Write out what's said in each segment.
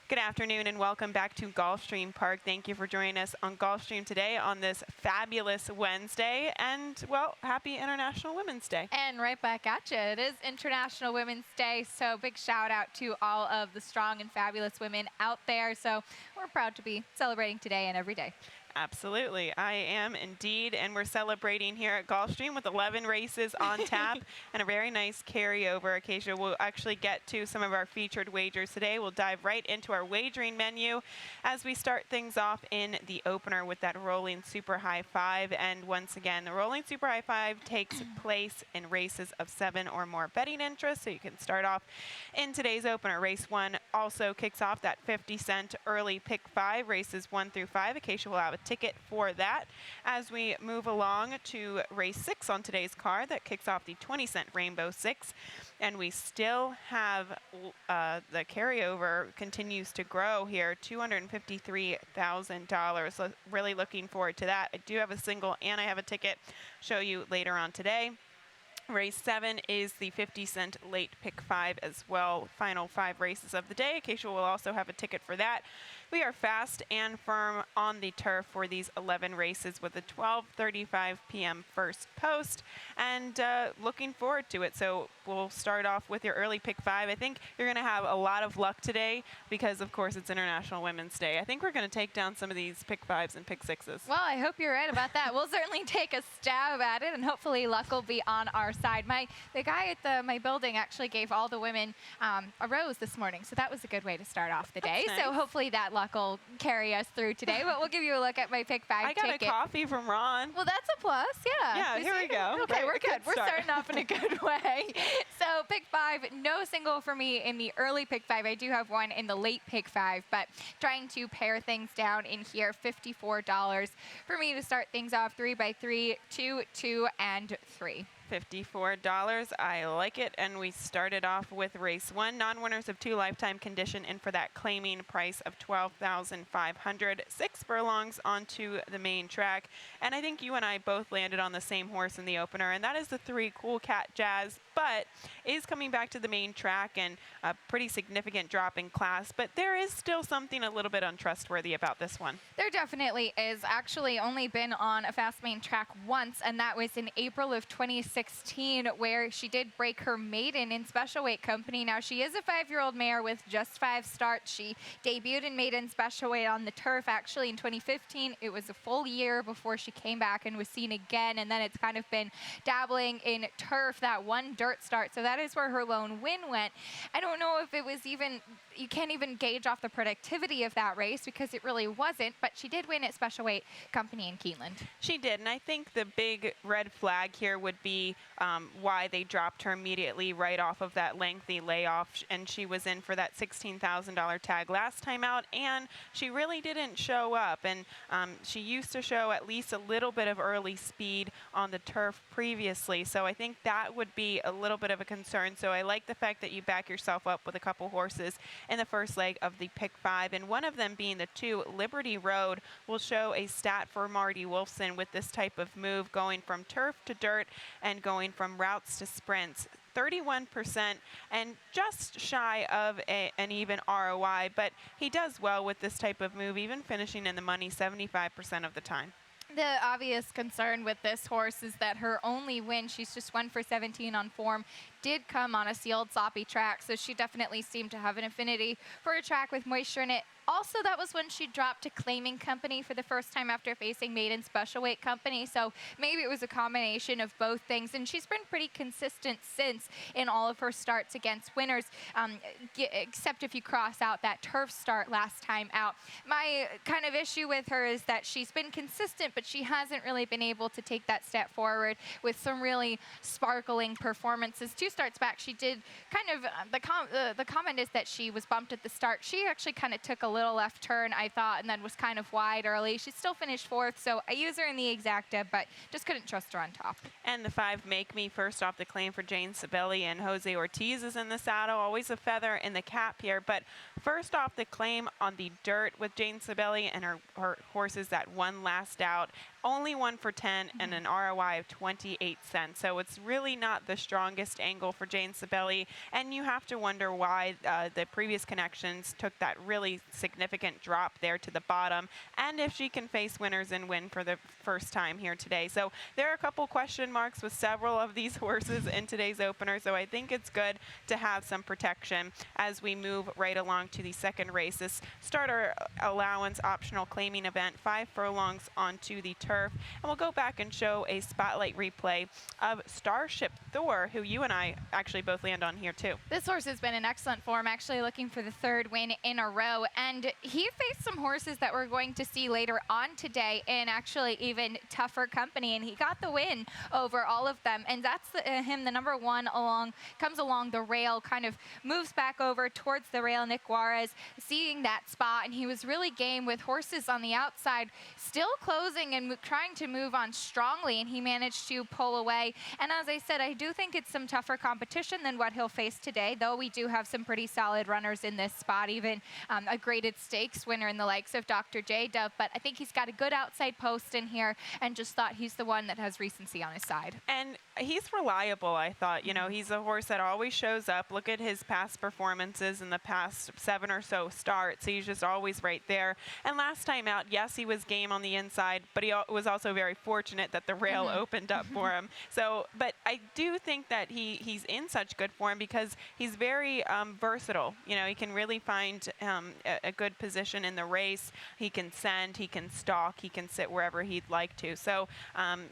Good afternoon and welcome back to Gulfstream Park. Thank you for joining us on Gulfstream today on this fabulous Wednesday. And, well, happy International Women's Day. And right back at you. It is International Women's Day, so big shout out to all of the strong and fabulous women out there. So we're proud to be celebrating today and every day. Absolutely. I am indeed. And we're celebrating here at Gulfstream with 11 races on tap and a very nice carryover. Acacia will actually get to some of our featured wagers today. We'll dive right into our wagering menu as we start things off in the opener with that rolling super high five. And once again, the rolling super high five takes place in races of 7 or more betting interest. So you can start off in today's opener. Race 1 also kicks off that 50-cent early pick 5, races 1 through 5. Acacia will have a ticket for that. As we move along to race 6 on today's card, that kicks off the 20-cent Rainbow 6. And we still have the carryover continues to grow here, $253,000. So really looking forward to that. I do have a single and I have a ticket. Show you later on today. Race 7 is the 50-cent late pick 5 as well. Final 5 races of the day. Acacia will also have a ticket for that. We are fast and firm on the turf for these 11 races with a 12:35 p.m. first post, and looking forward to it. So we'll start off with your early pick 5. I think you're going to have a lot of luck today because, of course, it's International Women's Day. I think we're going to take down some of these pick 5s and pick 6s. Well, I hope you're right about that. We'll certainly take a stab at it, and hopefully luck will be on our side. The guy at my building actually gave all the women a rose this morning, so that was a good way to start off the day. Nice. So hopefully that luck will carry us through today, but we'll give you a look at my pick 5 ticket. I got a coffee from Ron. Well, that's a plus, yeah. Yeah, here we go. Okay, we're good. We're starting off in a good way. So pick 5, no single for me in the early pick 5. I do have one in the late pick 5, but trying to pare things down in here, $54 for me to start things off. 3x3, 2, 2, and 3. $54. I like it. And we started off with race 1. Non-winners of 2 lifetime condition in for that claiming price of $12,500. 6 furlongs onto the main track. And I think you and I both landed on the same horse in the opener, and that is the 3 Cool Cat Jazz, but is coming back to the main track and a pretty significant drop in class. But there is still something a little bit untrustworthy about this one. There definitely is. Actually only been on a fast main track once, and that was in April of 2016, where she did break her maiden in special weight company. Now, she is a 5-year-old mare with just 5 starts. She debuted in maiden special weight on the turf actually in 2015. It was a full year before she came back and was seen again, and then it's kind of been dabbling in turf, that one dirt start. So that is where her lone win went. I don't know if it was even, you can't even gauge off the productivity of that race because it really wasn't, but she did win at special weight company in Keeneland. She did, and I think the big red flag here would be why they dropped her immediately right off of that lengthy layoff, and she was in for that $16,000 tag last time out, and she really didn't show up. And she used to show at least a little bit of early speed on the turf previously, so I think that would be a little bit of a concern. So I like the fact that you back yourself up with a couple horses in the first leg of the pick 5, and one of them being the 2 Liberty Road will show a stat for Marty Wolfson with this type of move, going from turf to dirt and going from routes to sprints. 31% and just shy of an even ROI, but he does well with this type of move, even finishing in the money 75% of the time. The obvious concern with this horse is that her only win, she's just 1 for 17 on form, did come on a sealed, sloppy track, so she definitely seemed to have an affinity for a track with moisture in it. Also, that was when she dropped to claiming company for the first time after facing maiden special weight company, so maybe it was a combination of both things, and she's been pretty consistent since in all of her starts against winners, except if you cross out that turf start last time out. My kind of issue with her is that she's been consistent, but she hasn't really been able to take that step forward with some really sparkling performances. 2 starts back, she did kind of, the comment is that she was bumped at the start. She actually kind of took a little left turn, I thought, and then was kind of wide early. She still finished 4th, so I use her in the exacta, but just couldn't trust her on top. And the 5 Make Me, first off the claim for Jane Sibeli, and Jose Ortiz is in the saddle. Always a feather in the cap here, but first off the claim on the dirt with Jane Sibeli and her horses that won last out. only 1 for 10 and an ROI of 28 cents. So it's really not the strongest angle for Jane Sabelli, and you have to wonder why the previous connections took that really significant drop there to the bottom, and if she can face winners and win for the first time here today. So there are a couple question marks with several of these horses in today's opener, so I think it's good to have some protection as we move right along to the second race. This starter allowance optional claiming event, 5 furlongs onto the turf, and we'll go back and show a spotlight replay of Starship Thor, who you and I actually both land on here too. This horse has been in excellent form, actually looking for the third win in a row, and he faced some horses that we're going to see later on today in actually even tougher company, and he got the win over all of them, and that's him, the number one, comes along the rail, kind of moves back over towards the rail. Nick Juarez seeing that spot, and he was really game with horses on the outside, still closing and trying to move on strongly, and he managed to pull away. And as I said, I do think it's some tougher competition than what he'll face today, though we do have some pretty solid runners in this spot, even a graded stakes winner in the likes of Dr. J Dove, but I think he's got a good outside post in here, and just thought he's the one that has recency on his side. And he's reliable, I thought. You know, he's a horse that always shows up. Look at his past performances in the past 7 or so starts. He's just always right there. And last time out, yes, he was game on the inside, but he was also very fortunate that the rail opened up for him. So, but I do think that he's in such good form because he's very versatile. You know, he can really find a good position in the race. He can send, he can stalk, he can sit wherever he'd like to. So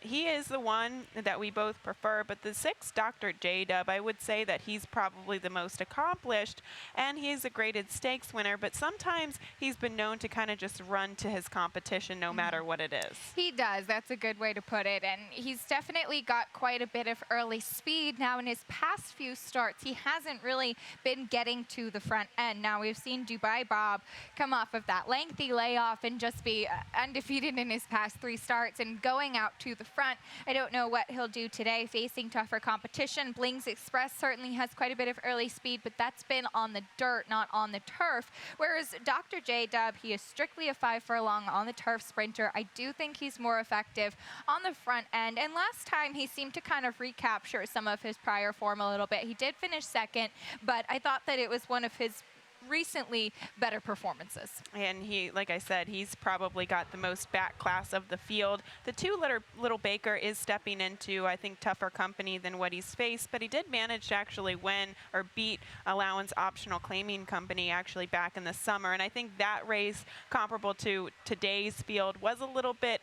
he is the one that we both prefer. But the 6, Dr. J Dub, I would say that he's probably the most accomplished, and he's a graded stakes winner, but sometimes he's been known to kind of just run to his competition no matter what it is. He does. That's a good way to put it. And he's definitely got quite a bit of early speed. Now, in his past few starts, he hasn't really been getting to the front end. Now, we've seen Dubai Bob come off of that lengthy layoff and just be undefeated in his past 3 starts and going out to the front. I don't know what he'll do today facing tougher competition. Blings Express certainly has quite a bit of early speed, but that's been on the dirt, not on the turf. Whereas Dr. J Dub, he is strictly a 5 furlong on the turf sprinter. I do think he's more effective on the front end. And last time he seemed to kind of recapture some of his prior form a little bit. He did finish second, but I thought that it was one of his recently better performances. And he, like I said, he's probably got the most back class of the field. The 2 Little Baker is stepping into, I think, tougher company than what he's faced, but he did manage to actually win or beat Allowance Optional Claiming Company actually back in the summer. And I think that race, comparable to today's field, was a little bit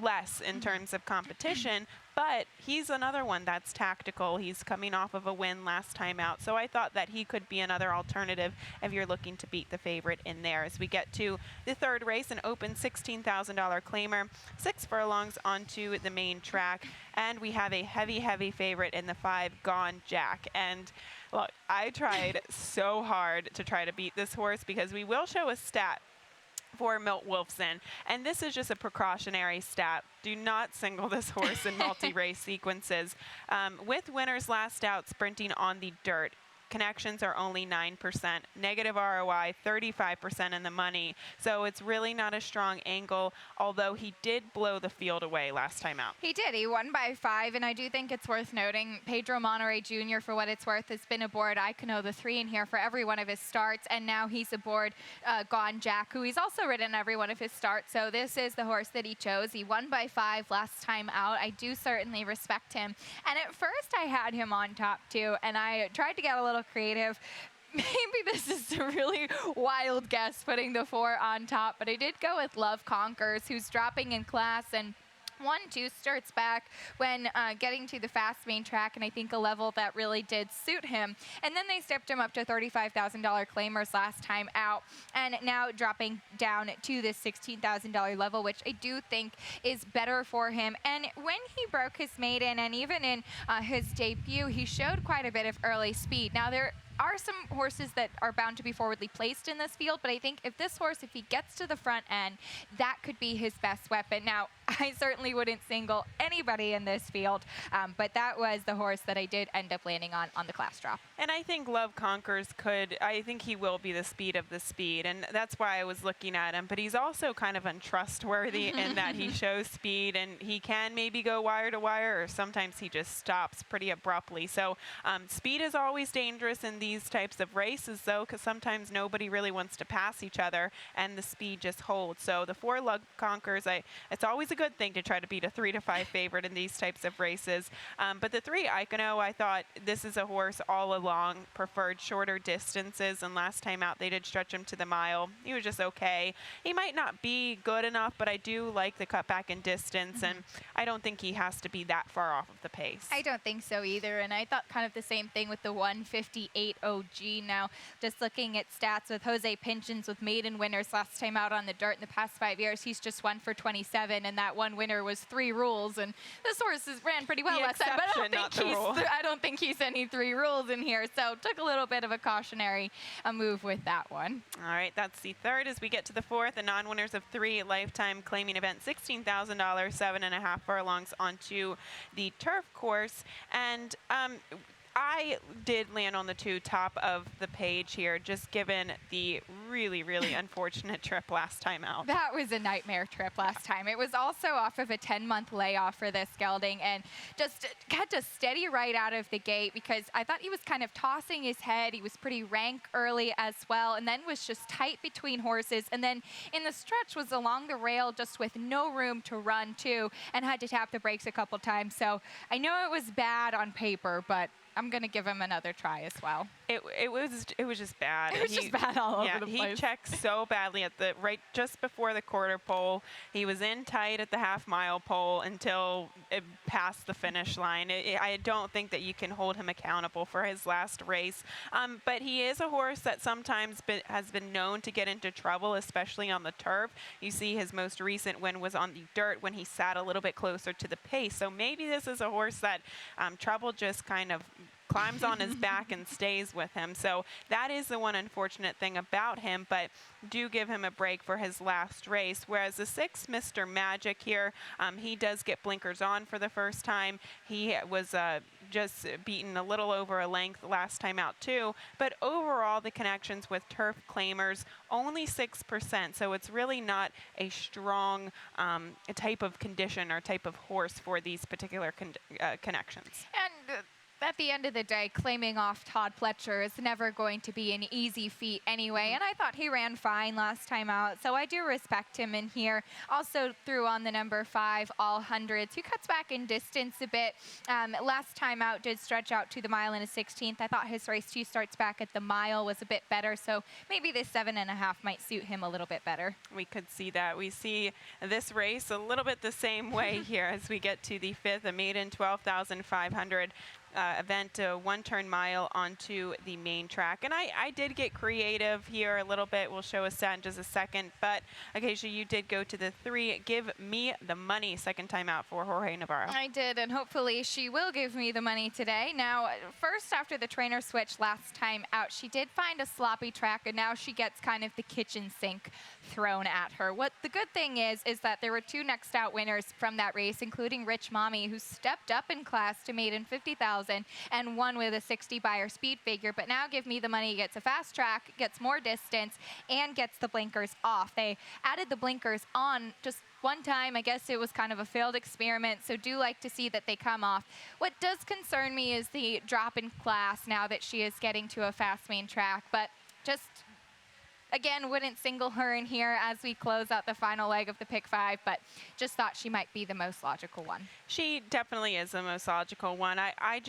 less in terms of competition. But he's another one that's tactical. He's coming off of a win last time out. So I thought that he could be another alternative if you're looking to beat the favorite in there. As we get to the third race, an open $16,000 claimer, 6 furlongs onto the main track. And we have a heavy favorite in the 5, Gone Jack. And look, I tried so hard to try to beat this horse because we will show a stat for Milt Wolfson, and this is just a precautionary stat. Do not single this horse in multi-race sequences. With winners last out sprinting on the dirt, connections are only 9%, negative ROI 35% in the money. So it's really not a strong angle, although he did blow the field away last time out. He did. He won by 5, and I do think it's worth noting Pedro Monterey Jr., for what it's worth, has been aboard Icono the 3 in here for every one of his starts, and now he's aboard Gone Jack, who he's also ridden every one of his starts. So this is the horse that he chose. He won by 5 last time out. I do certainly respect him. And at first I had him on top too, and I tried to get a little creative. Maybe this is a really wild guess, putting the 4 on top, but I did go with Love Conquers, who's dropping in class and 1-2 starts back when getting to the fast main track, and I think a level that really did suit him. And then they stepped him up to $35,000 claimers last time out, and now dropping down to this $16,000 level, which I do think is better for him. And when he broke his maiden, and even in his debut, he showed quite a bit of early speed. Now, there are some horses that are bound to be forwardly placed in this field, but I think if this horse, if he gets to the front end, that could be his best weapon. Now, I certainly wouldn't single anybody in this field, but that was the horse that I did end up landing on the class drop. And I think Love Conquers I think he will be the speed of the speed, and that's why I was looking at him. But he's also kind of untrustworthy in that he shows speed, and he can maybe go wire to wire, or sometimes he just stops pretty abruptly. So speed is always dangerous in these types of races, though, because sometimes nobody really wants to pass each other, and the speed just holds. So the 4 Love Conquers, it's always a good thing to try to beat a 3 to 5 favorite in these types of races. But the 3 Icono, I thought this is a horse all along preferred shorter distances, and last time out they did stretch him to the mile. He was just okay. He might not be good enough, but I do like the cutback in distance, and I don't think he has to be that far off of the pace. I don't think so either, and I thought kind of the same thing with the 158 OG. Now, just looking at stats with Jose Pinchins with maiden winners last time out on the dirt in the past 5 years, he's just won for 27, and that one winner was 3 rules, and this horse ran pretty well last time, but I don't think he's any 3 rules in here, so took a little bit of a cautionary move with that one. All right, that's the 3rd. As we get to the 4th, the non-winners of 3 lifetime claiming event, $16,000, 7.5 furlongs onto the turf course, and I did land on the 2 top of the page here, just given the really, really unfortunate trip last time out. That was a nightmare trip last time. It was also off of a 10-month layoff for this gelding, and just had to steady right out of the gate because I thought he was kind of tossing his head. He was pretty rank early as well, and then was just tight between horses, and then in the stretch was along the rail just with no room to run to, and had to tap the brakes a couple times. So I know it was bad on paper, but I'm going to give him another try as well. It was just bad. It was just bad all over the place. He checked so badly at the just before the quarter pole. He was in tight at the half-mile pole until it passed the finish line. I don't think that you can hold him accountable for his last race. But he is a horse that sometimes has been known to get into trouble, especially on the turf. You see his most recent win was on the dirt when he sat a little bit closer to the pace. So maybe this is a horse that trouble just kind of climbs on his back and stays with him. So that is the one unfortunate thing about him, but do give him a break for his last race. Whereas the 6, Mr. Magic here, he does get blinkers on for the first time. He was just beaten a little over a length last time out too, but overall the connections with turf claimers only 6%, so it's really not a strong type of condition or type of horse for these particular connections. And at the end of the day, claiming off Todd Pletcher is never going to be an easy feat anyway, and I thought he ran fine last time out, so I do respect him in here. Also threw on the number 5, All Hundreds, who cuts back in distance a bit. Last time out did stretch out to the mile and a 16th. I thought his race 2 starts back at the mile was a bit better, so maybe this 7.5 might suit him a little bit better. We could see that. We see this race a little bit the same way here as we get to the 5th, a maiden 12,500. Event, 1-turn mile onto the main track. And I did get creative here a little bit. We'll show a stat in just a second. But, Acacia, you did go to the 3. Give me the money, second time out for Jorge Navarro. I did, and hopefully she will give me the money today. Now, first, after the trainer switch last time out, she did find a sloppy track, and now she gets kind of the kitchen sink thrown at her. What the good thing is that there were 2 next out winners from that race, including Rich Mommy, who stepped up in class to maiden 50,000 and won with a 60 buyer speed figure. But now Give Me the Money gets a fast track, gets more distance, and gets the blinkers off. They added the blinkers on just one time. I guess it was kind of a failed experiment, so do like to see that they come off. What does concern me is the drop in class now that she is getting to a fast main track, but just again, wouldn't single her in here as we close out the final leg of the pick 5, but just thought she might be the most logical one. She definitely is the most logical one. I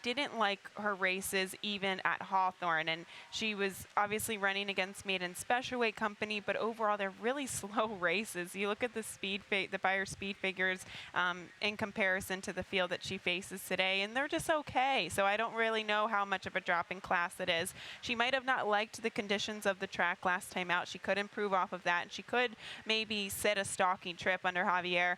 didn't like her races even at Hawthorne, and she was obviously running against Maiden Special Weight Company, but overall they're really slow races. You look at the the buyer speed figures in comparison to the field that she faces today, and they're just okay. So I don't really know how much of a drop in class it is. She might have not liked the conditions of the track track last time out. She could improve off of that, and she could maybe sit a stalking trip under Javier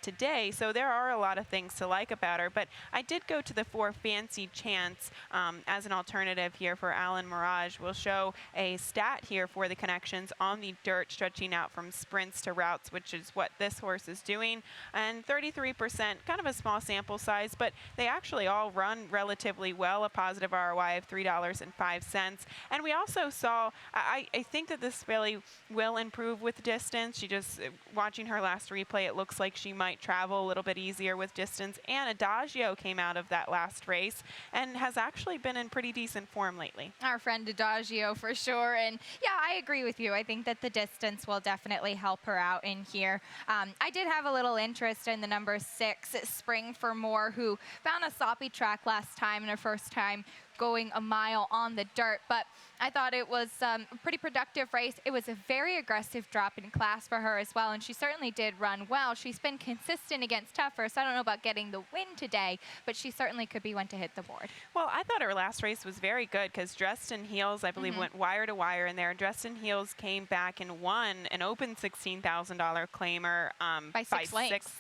today. So there are a lot of things to like about her. But I did go to the 4 Fancy Chance as an alternative here for Alan Mirage. We'll show a stat here for the connections on the dirt, stretching out from sprints to routes, which is what this horse is doing. And 33%, kind of a small sample size, but they actually all run relatively well, a positive ROI of $3.05. And we also saw, I think that this filly will improve with distance. She just, watching her last replay, it looks like she might travel a little bit easier with distance. And Adagio came out of that last race and has actually been in pretty decent form lately. Our friend Adagio for sure. And yeah, I agree with you. I think that the distance will definitely help her out in here. I did have a little interest in the number 6, Spring for More, who found a sloppy track last time and her first time going a mile on the dirt, but I thought it was a pretty productive race. It was a very aggressive drop in class for her as well, and she certainly did run well. She's been consistent against tougher, so I don't know about getting the win today, but she certainly could be one to hit the board. Well, I thought her last race was very good because Dressed in Heels, I believe, went wire to wire in there. Dressed in Heels came back and won an open $16,000 claimer by 6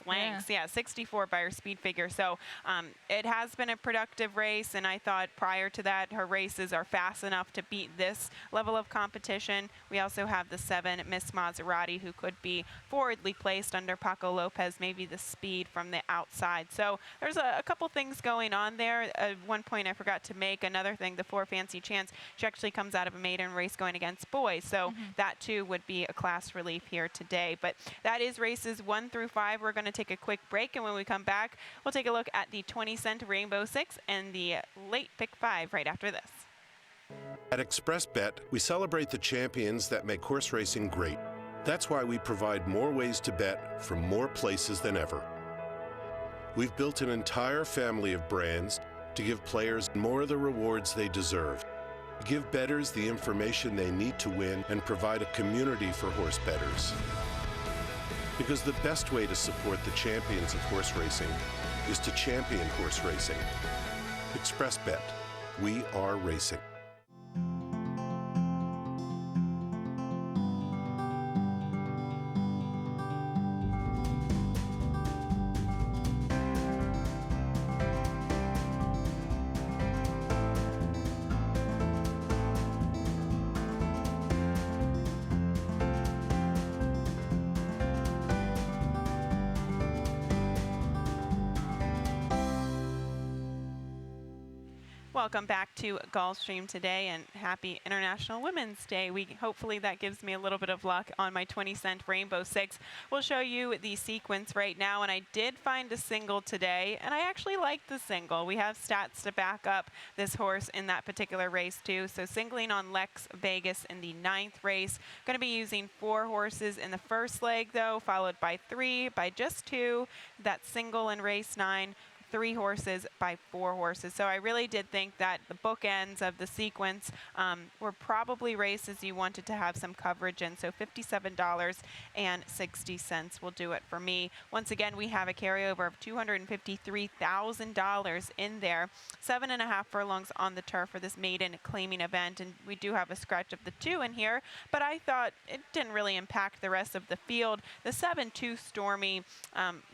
lengths. Yeah, 64 by her speed figure. So it has been a productive race, and I thought prior to that, her races are fast enough to beat this level of competition. We also have the 7, Miss Maserati, who could be forwardly placed under Paco Lopez, maybe the speed from the outside. So there's a couple things going on there. One point I forgot to make, another thing, the 4 Fancy Chance, she actually comes out of a maiden race going against boys. So that too would be a class relief here today. But that is races 1 through 5. We're going to take a quick break, and when we come back, we'll take a look at the 20-cent Rainbow 6 and the late pick 5 right after this. At ExpressBet, we celebrate the champions that make horse racing great. That's why we provide more ways to bet from more places than ever. We've built an entire family of brands to give players more of the rewards they deserve, give bettors the information they need to win, and provide a community for horse bettors. Because the best way to support the champions of horse racing is to champion horse racing. ExpressBet. We are racing. Welcome back to Gulfstream today, and happy International Women's Day. Hopefully that gives me a little bit of luck on my 20-cent Rainbow 6. We'll show you the sequence right now, and I did find a single today, and I actually like the single. We have stats to back up this horse in that particular race too. So singling on Lex Vegas in the 9th race. Going to be using 4 horses in the first leg though, followed by 3, by just 2. That single in race 9. 3 horses by 4 horses. So I really did think that the bookends of the sequence were probably races you wanted to have some coverage in. So $57.60 will do it for me. Once again, we have a carryover of $253,000 in there. 7.5 furlongs on the turf for this maiden claiming event. And we do have a scratch of the 2 in here, but I thought it didn't really impact the rest of the field. The 7-2 Stormy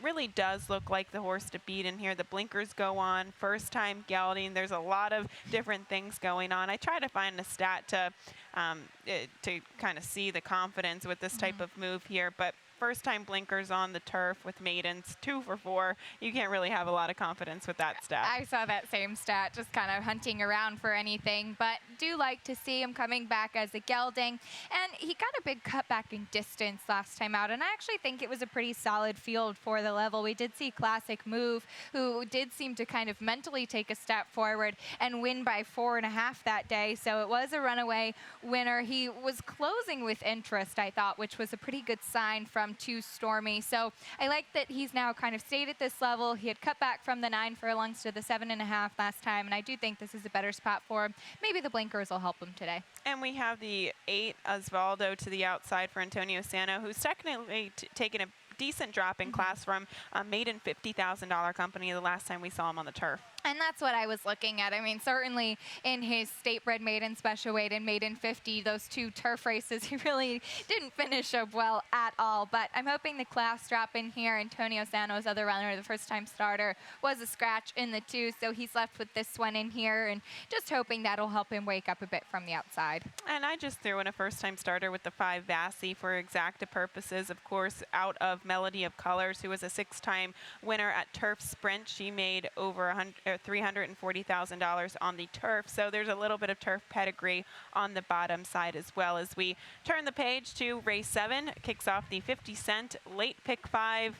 really does look like the horse to beat in here. The blinkers go on, first time gelding. There's a lot of different things going on. I try to find a stat to kind of see the confidence with this type of move here, but first time blinkers on the turf with maidens, 2 for 4. You can't really have a lot of confidence with that stat. I saw that same stat, just kind of hunting around for anything, but do like to see him coming back as a gelding. And he got a big cutback in distance last time out, and I actually think it was a pretty solid field for the level. We did see Classic Move, who did seem to kind of mentally take a step forward and win by 4.5 that day, so it was a runaway winner. He was closing with interest, I thought, which was a pretty good sign from 2 Stormy. So I like that he's now kind of stayed at this level. He had cut back from the 9 furlongs to the 7.5 last time, and I do think this is a better spot for him. Maybe the blinkers will help him today. And we have the 8 Osvaldo to the outside for Antonio Sano, who's technically taken a decent drop in class from maiden $50,000 company the last time we saw him on the turf. And that's what I was looking at. I mean, certainly in his state-bred maiden special weight and maiden 50, those 2 turf races, he really didn't finish up well at all. But I'm hoping the class drop in here. Antonio Sano's other runner, the first-time starter, was a scratch in the 2, so he's left with this one in here, and just hoping that'll help him wake up a bit from the outside. And I just threw in a first-time starter with the 5 Vassy for exacta purposes. Of course, out of Melody of Colors, who was a 6-time winner at Turf Sprint. She made over $340,000 on the turf, so there's a little bit of turf pedigree on the bottom side as well. As we turn the page to race 7, kicks off the 50-cent late pick 5.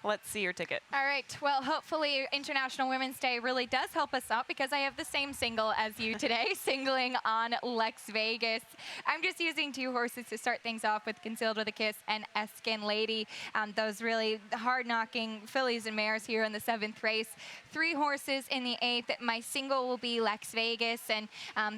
Let's see your ticket. All right. Well, hopefully International Women's Day really does help us out, because I have the same single as you today, singling on Lex Vegas. I'm just using 2 horses to start things off with Concealed with a Kiss and Eskin Lady. Those really hard-knocking fillies and mares here in the 7th race. 3 horses in the 8th. My single will be Lex Vegas, and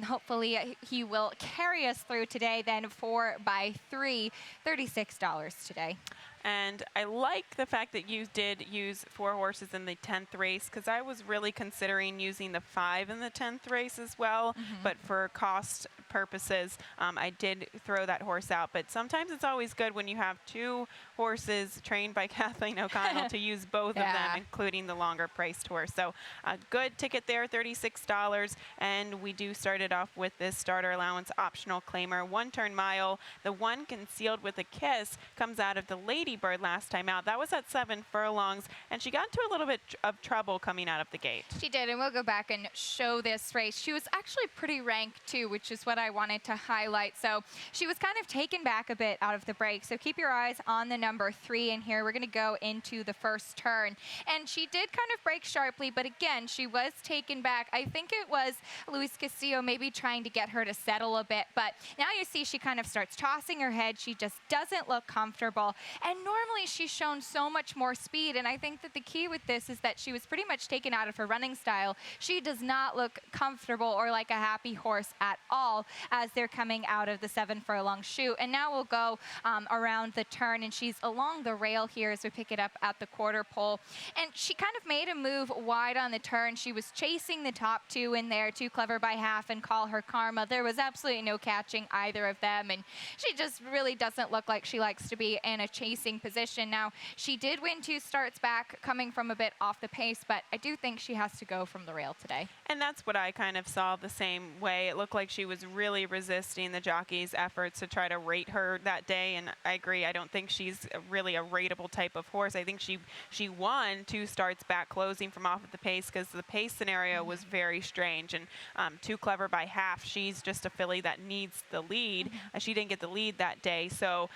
hopefully he will carry us through today. Then 4 by 3, $36 today. And I like the fact that you did use 4 horses in the 10th race, because I was really considering using the 5 in the 10th race as well. But for cost purposes, I did throw that horse out. But sometimes it's always good when you have 2 horses trained by Kathleen O'Connell to use both of them, including the longer priced horse. So a good ticket there, $36. And we do start it off with this starter allowance optional claimer, 1-turn mile. The 1 Concealed with a Kiss comes out of the Lady Bird last time out. That was at 7 furlongs, and she got into a little bit of trouble coming out of the gate. She did, and we'll go back and show this race. She was actually pretty ranked too, which is what I wanted to highlight. So she was kind of taken back a bit out of the break. So keep your eyes on the number 3 in here. We're going to go into the first turn, and she did kind of break sharply, but again, she was taken back. I think it was Luis Castillo maybe trying to get her to settle a bit, but now you see she kind of starts tossing her head. She just doesn't look comfortable, and normally she's shown so much more speed, and I think that the key with this is that she was pretty much taken out of her running style. She does not look comfortable or like a happy horse at all as they're coming out of the 7 furlong chute. And now we'll go around the turn, and she's along the rail here as we pick it up at the quarter pole. And she kind of made a move wide on the turn. She was chasing the top 2 in there, Too Clever by Half and Call Her Karma. There was absolutely no catching either of them, and she just really doesn't look like she likes to be in a chasing position. Now, she did win 2 starts back, coming from a bit off the pace, but I do think she has to go from the rail today. And that's what I kind of saw the same way. It looked like she was really resisting the jockey's efforts to try to rate her that day, and I agree. I don't think she's really a rateable type of horse. I think she won 2 starts back, closing from off of the pace, because the pace scenario was very strange. And Too Clever by Half, she's just a filly that needs the lead. She didn't get the lead that day, so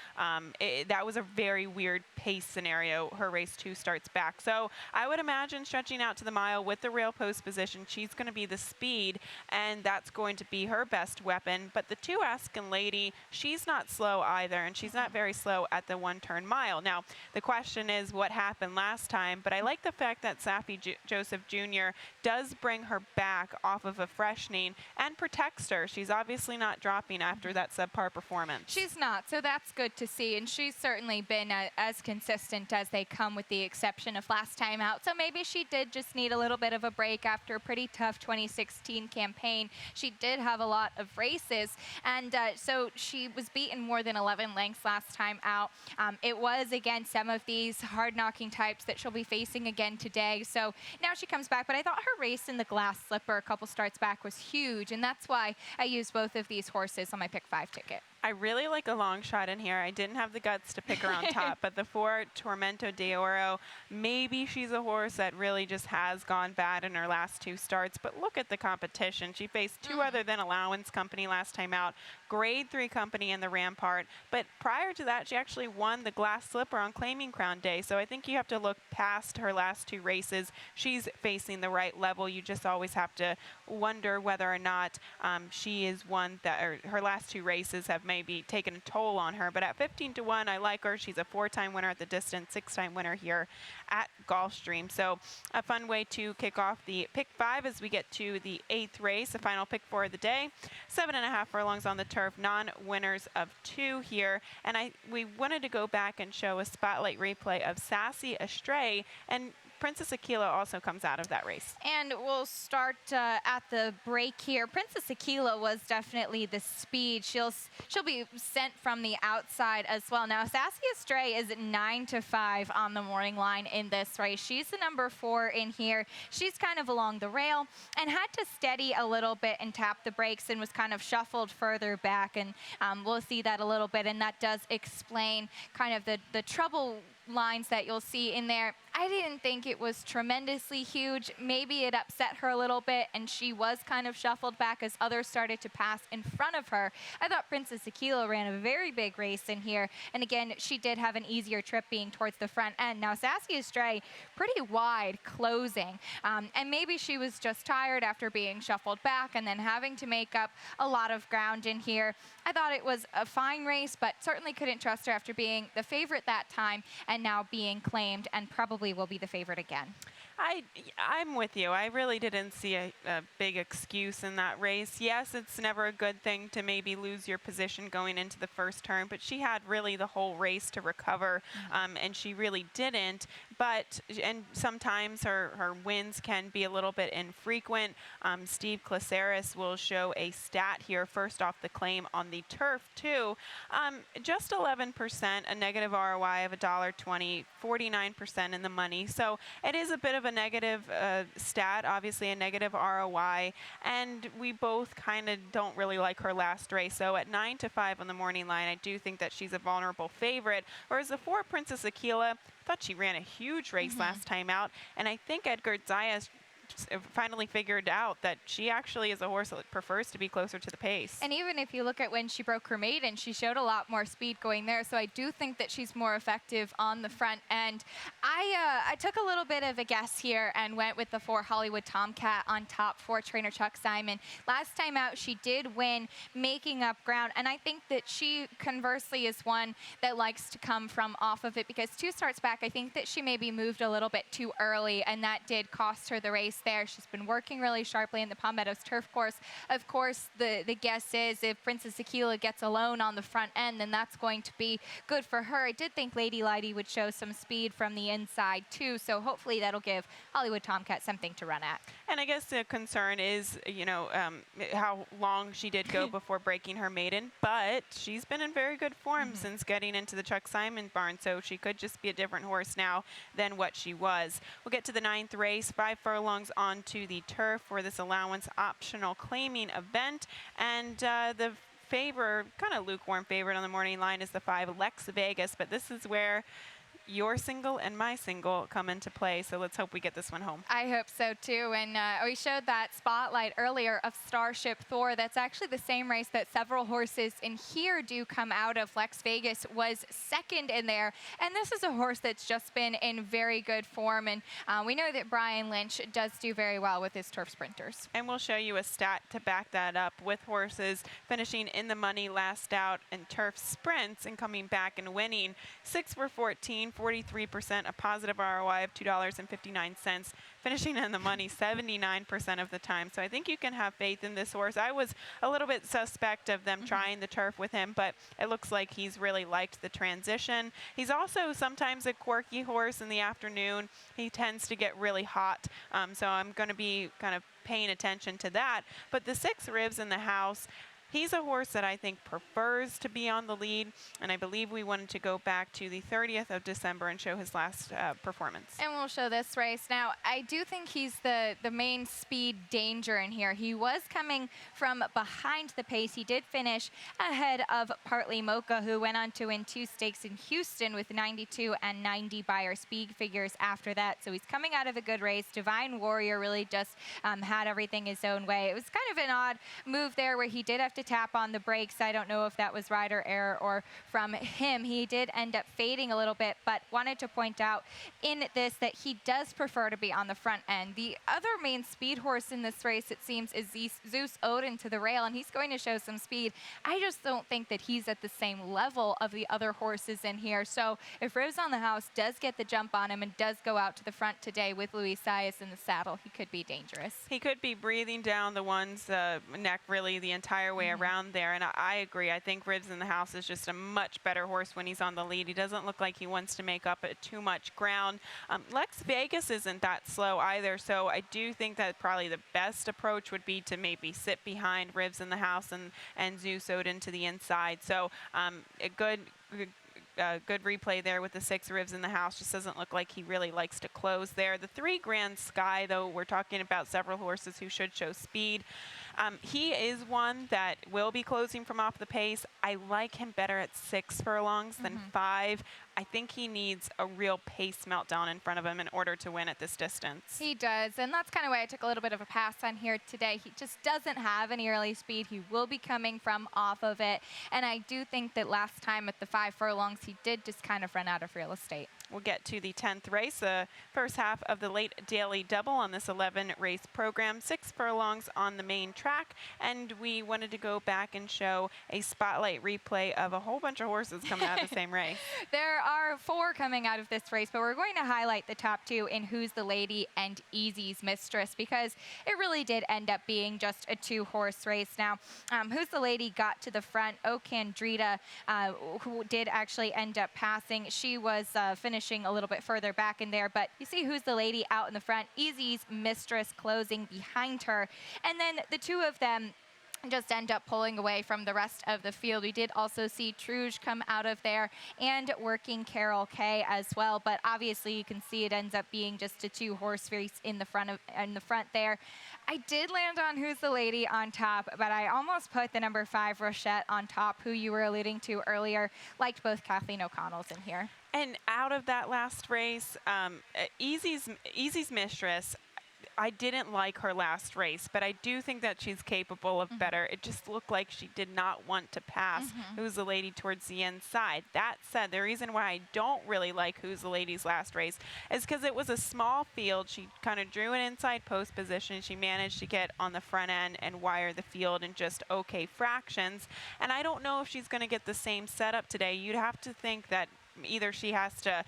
that was a very weird pace scenario, her race 2 starts back. So I would imagine stretching out to the mile with the rail post position, she's going to be the speed, and that's going to be her best weapon. But the 2 Askin Lady, she's not slow either, and she's not very slow at the 1-turn mile. Now, the question is what happened last time, but I like the fact that Safi Joseph Jr. does bring her back off of a freshening and protects her. She's obviously not dropping after that subpar performance. She's not, so that's good to see, and she's certainly been as consistent as they come, with the exception of last time out. So maybe she did just need a little bit of a break after a pretty tough 2016 campaign. She did have a lot of races, and so she was beaten more than 11 lengths last time out. It was against some of these hard-knocking types that she'll be facing again today. So now she comes back, but I thought her race in the Glass Slipper a couple starts back was huge, and that's why I used both of these horses on my pick 5 ticket. I really like a long shot in here. I didn't have the guts to pick her on top, but the 4 Tormento de Oro, maybe she's a horse that really just has gone bad in her last 2 starts, but look at the competition. She faced 2 other than Allowance Company last time out, Grade 3 Company in the Rampart, but prior to that, she actually won the Glass Slipper on Claiming Crown Day, so I think you have to look past her last 2 races. She's facing the right level. You just always have to wonder whether or not she is one that, or her last 2 races have maybe taken a toll on her. But at 15-1, I like her. She's a 4-time winner at the distance, 6-time winner here at Gulfstream. So a fun way to kick off the pick 5 as we get to the 8th race, the final pick 4 of the day. 7.5 furlongs on the turf, non-winners of 2 here. And we wanted to go back and show a spotlight replay of Sassy Astray, and Princess Aquila also comes out of that race. And we'll start at the break here. Princess Aquila was definitely the speed. She'll be sent from the outside as well. Now, Sassy Astray is 9-5 on the morning line in this race. She's the number 4 in here. She's kind of along the rail and had to steady a little bit and tap the brakes and was kind of shuffled further back. And we'll see that a little bit, and that does explain kind of the trouble lines that you'll see in there. I didn't think it was tremendously huge. Maybe it upset her a little bit, and she was kind of shuffled back as others started to pass in front of her. I thought Princess Aquila ran a very big race in here, and again, she did have an easier trip being towards the front end. Now, Sassy Astray, pretty wide closing, and maybe she was just tired after being shuffled back and then having to make up a lot of ground in here. I thought it was a fine race, but certainly couldn't trust her after being the favorite that time and now being claimed, and probably will be the favorite again. I'm with you. I really didn't see a big excuse in that race. Yes, it's never a good thing to maybe lose your position going into the first turn, but she had really the whole race to recover, and she really didn't. And sometimes her wins can be a little bit infrequent. Steve Claceris will show a stat here, first off the claim on the turf too. Just 11%, a negative ROI of $1.20, 49% in the money. So it is a bit of a negative stat, obviously a negative ROI, and we both kind of don't really like her last race. So at 9-5 on the morning line, I do think that she's a vulnerable favorite. Whereas the 4 Princess Aquila, thought she ran a huge race last time out, and I think Edgar Zayas finally figured out that she actually is a horse that prefers to be closer to the pace. And even if you look at when she broke her maiden, she showed a lot more speed going there. So I do think that she's more effective on the front end. I took a little bit of a guess here and went with the 4 Hollywood Tomcat on top for trainer Chuck Simon. Last time out, she did win, making up ground. And I think that she, conversely, is one that likes to come from off of it, because 2 starts back, I think that she maybe moved a little bit too early, and that did cost her the race there. She's been working really sharply in the Palm Meadows turf course. Of course, the guess is if Princess Aquila gets alone on the front end, then that's going to be good for her. I did think Lady Lighty would show some speed from the inside too, so hopefully that'll give Hollywood Tomcat something to run at. And I guess the concern is, how long she did go before breaking her maiden, but she's been in very good form since getting into the Chuck Simon barn, so she could just be a different horse now than what she was. We'll get to the 9th race, 5 furlongs onto the turf for this allowance optional claiming event, and the kind of lukewarm favorite on the morning line is the 5 Lex Vegas, but this is where your single and my single come into play, so let's hope we get this one home. I hope so too, and we showed that spotlight earlier of Starship Thor. That's actually the same race that several horses in here do come out of. Lex Vegas was second in there, and this is a horse that's just been in very good form, and we know that Brian Lynch does do very well with his turf sprinters. And we'll show you a stat to back that up, with horses finishing in the money last out in turf sprints and coming back and winning. 6 for 14, 43%, a positive ROI of $2.59, finishing in the money 79% of the time. So I think you can have faith in this horse. I was a little bit suspect of them trying the turf with him, but it looks like he's really liked the transition. He's also sometimes a quirky horse in the afternoon. He tends to get really hot, so I'm going to be kind of paying attention to that. But the 6 Ribs in the house, he's a horse that I think prefers to be on the lead, and I believe we wanted to go back to the 30th of December and show his last performance. And we'll show this race. Now, I do think he's the main speed danger in here. He was coming from behind the pace. He did finish ahead of Partly Mocha, who went on to win 2 stakes in Houston with 92 and 90 Beyer speed figures after that. So he's coming out of a good race. Divine Warrior really just had everything his own way. It was kind of an odd move there where he did have to tap on the brakes. I don't know if that was rider error or from him. He did end up fading a little bit, but wanted to point out in this that he does prefer to be on the front end. The other main speed horse in this race, it seems, is Zeus Odin to the rail, and he's going to show some speed. I just don't think that he's at the same level of the other horses in here. So if Rose on the House does get the jump on him and does go out to the front today with Luis Saez in the saddle, he could be dangerous. He could be breathing down the one's neck really the entire way around there. And I agree. I think Ribs in the House is just a much better horse when he's on the lead. He doesn't look like he wants to make up too much ground. Lex Vegas isn't that slow either, so I do think that probably the best approach would be to maybe sit behind Ribs in the House and Zeus Odin to the inside. So a good replay there with the 6 Ribs in the House. Just doesn't look like he really likes to close there. The 3 Grand Sky, though, we're talking about several horses who should show speed. He is one that will be closing from off the pace. I like him better at 6 furlongs than 5. I think he needs a real pace meltdown in front of him in order to win at this distance. He does, and that's kind of why I took a little bit of a pass on here today. He just doesn't have any early speed. He will be coming from off of it, and I do think that last time at the 5 furlongs, he did just kind of run out of real estate. We'll get to the 10th race, the first half of the late daily double on this 11-race program, 6 furlongs on the main track, and we wanted to go back and show a spotlight replay of a whole bunch of horses coming out of the same race. There are 4 coming out of this race, but we're going to highlight the top 2 in Who's the Lady and Easy's Mistress, because it really did end up being just a 2-horse race. Now, Who's the Lady got to the front. O'Candrita, who did actually end up passing. She was finishing a little bit further back in there, but you see Who's the Lady out in the front, Easy's Mistress closing behind her, and then the 2 of them just end up pulling away from the rest of the field. We did also see Truge come out of there and Working Carol K as well, but obviously you can see it ends up being just a 2-horse race in the front there. I did land on Who's the Lady on top, but I almost put the number 5 Rochette on top, who you were alluding to earlier. Liked both Kathleen O'Connell's in here. And out of that last race, Easy's Mistress, I didn't like her last race, but I do think that she's capable of better. It just looked like she did not want to pass Who's the Lady towards the inside. That said, the reason why I don't really like Who's the Lady's last race is because it was a small field. She kind of drew an inside post position. She managed to get on the front end and wire the field in just okay fractions. And I don't know if she's going to get the same setup today. You'd have to think that either she has to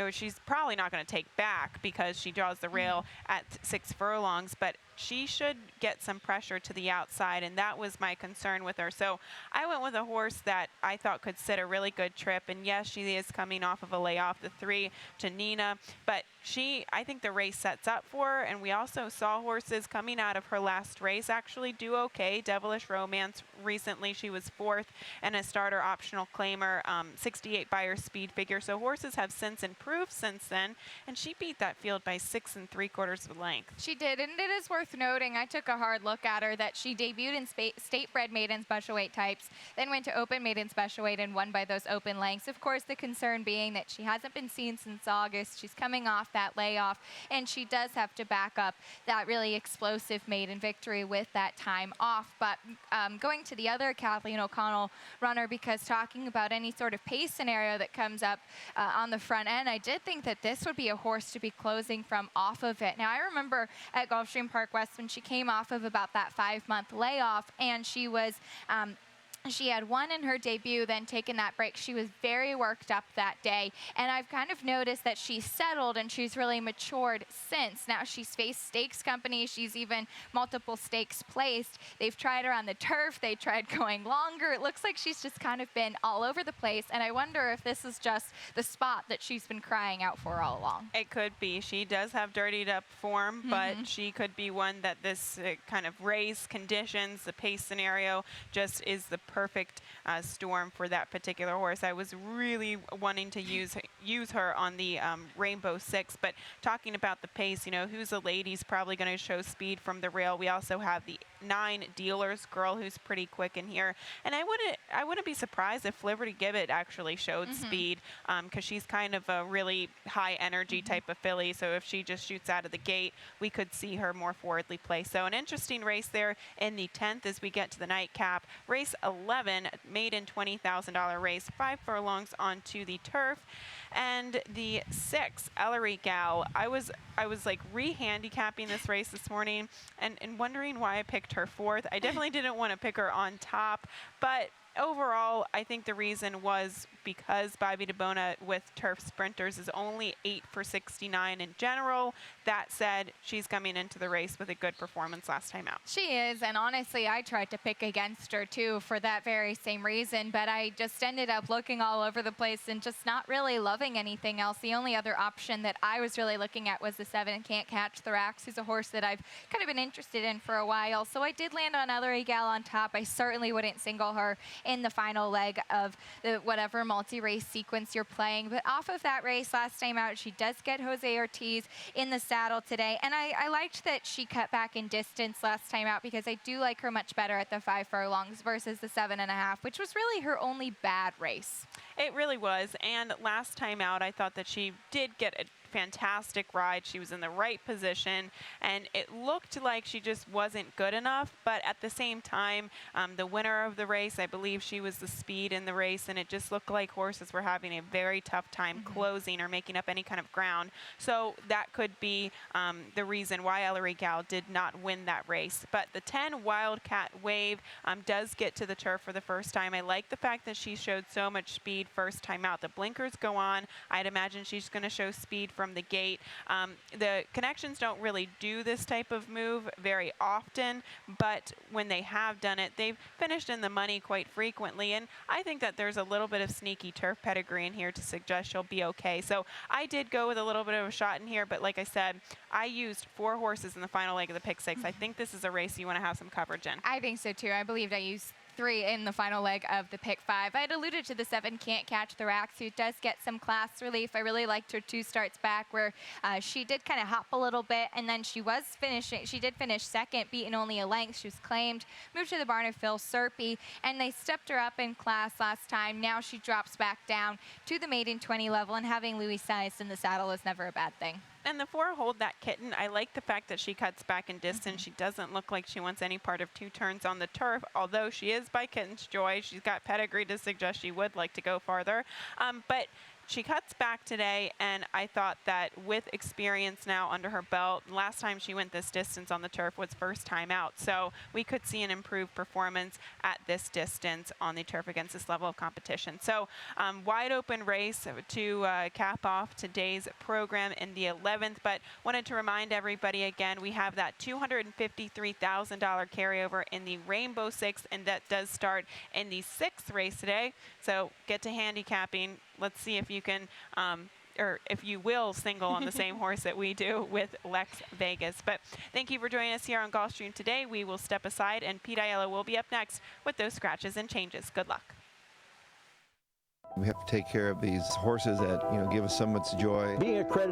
she's probably not going to take back because she draws the rail at 6 furlongs, but she should get some pressure to the outside, and that was my concern with her. So I went with a horse that I thought could sit a really good trip, and yes, she is coming off of a layoff, the 3 to Nina, but I think the race sets up for her, and we also saw horses coming out of her last race actually do okay. Devilish Romance, recently she was 4th and a starter optional claimer, 68 by her speed figure, so horses have since improved since then, and she beat that field by 6 3/4 of a length. She did, and it is worth noting, I took a hard look at her, that she debuted in state-bred maiden special weight types, then went to open maiden special weight and won by those open lengths. Of course, the concern being that she hasn't been seen since August. She's coming off that layoff, and she does have to back up that really explosive maiden victory with that time off. But going to the other Kathleen O'Connell runner, because talking about any sort of pace scenario that comes up on the front end, I did think that this would be a horse to be closing from off of it. Now, I remember at Gulfstream Park West when she came off of about that 5-month layoff, and she was she had won in her debut, then taken that break. She was very worked up that day, and I've kind of noticed that she's settled and she's really matured since. Now she's faced stakes company. She's even multiple stakes placed. They've tried her on the turf. They tried going longer. It looks like she's just kind of been all over the place, and I wonder if this is just the spot that she's been crying out for all along. It could be. She does have dirtied up form, but she could be one that this kind of race conditions, the pace scenario, just is the perfect storm for that particular horse. I was really wanting to use her on the Rainbow 6, but talking about the pace, you know, Who's the Lady's probably going to show speed from the rail. We also have the 9 Dealers Girl, who's pretty quick in here, and I wouldn't be surprised if Liberty Gibbet actually showed speed, because she's kind of a really high energy type of filly. So if she just shoots out of the gate, we could see her more forwardly placed. So an interesting race there in the 10th as we get to the nightcap. Race 11, maiden $20,000 race, 5 furlongs onto the turf. And the 6, Ellery Gal, I was like re-handicapping this race this morning and wondering why I picked her 4th. I definitely didn't want to pick her on top, but overall, I think the reason was because Bobby DeBona with turf sprinters is only 8 for 69 in general. That said, she's coming into the race with a good performance last time out. She is, and honestly, I tried to pick against her too for that very same reason, but I just ended up looking all over the place and just not really loving anything else. The only other option that I was really looking at was the 7 Can't Catch the Racks, who's a horse that I've kind of been interested in for a while. So I did land on Ellery Gal on top. I certainly wouldn't single her in the final leg of the whatever multi-race sequence you're playing. But off of that race last time out, she does get Jose Ortiz in the saddle today. And I liked that she cut back in distance last time out because I do like her much better at the 5 furlongs versus the 7.5, which was really her only bad race. It really was. And last time out, I thought that she did get a fantastic ride. She was in the right position, and it looked like she just wasn't good enough. But at the same time, the winner of the race, I believe she was the speed in the race, and it just looked like horses were having a very tough time closing or making up any kind of ground. So that could be the reason why Ellery Gal did not win that race. But the 10 Wildcat Wave does get to the turf for the first time. I like the fact that she showed so much speed first time out. The blinkers go on. I'd imagine she's going to show speed from the gate. The connections don't really do this type of move very often, but when they have done it, they've finished in the money quite frequently, and I think that there's a little bit of sneaky turf pedigree in here to suggest she'll be okay. So I did go with a little bit of a shot in here, but like I said, I used 4 horses in the final leg of the pick 6. I think this is a race you want to have some coverage in. I think so too. I believed I used 3 in the final leg of the pick 5. I had alluded to the 7 Can't Catch the Racks, who does get some class relief. I really liked her 2 starts back where she did kind of hop a little bit, and then she did finish second, beaten only a length. She was claimed, moved to the barn of Phil Serpy, and they stepped her up in class last time. Now she drops back down to the maiden 20 level, and having Louis Sias in the saddle is never a bad thing. And the 4 Hold That Kitten, I like the fact that she cuts back in distance. She doesn't look like she wants any part of 2 turns on the turf, although she is by Kitten's Joy. She's got pedigree to suggest she would like to go farther. But she cuts back today, and I thought that with experience now under her belt, last time she went this distance on the turf was first time out. So we could see an improved performance at this distance on the turf against this level of competition. So wide open race to cap off today's program in the 11th, but wanted to remind everybody again, we have that $253,000 carryover in the Rainbow Six, and that does start in the 6th race today. So get to handicapping. Let's see if you can, or if you will, single on the same horse that we do with Lex Vegas. But thank you for joining us here on Gulfstream today. We will step aside, and Pete Aiello will be up next with those scratches and changes. Good luck. We have to take care of these horses that, give us so much joy. Being accredited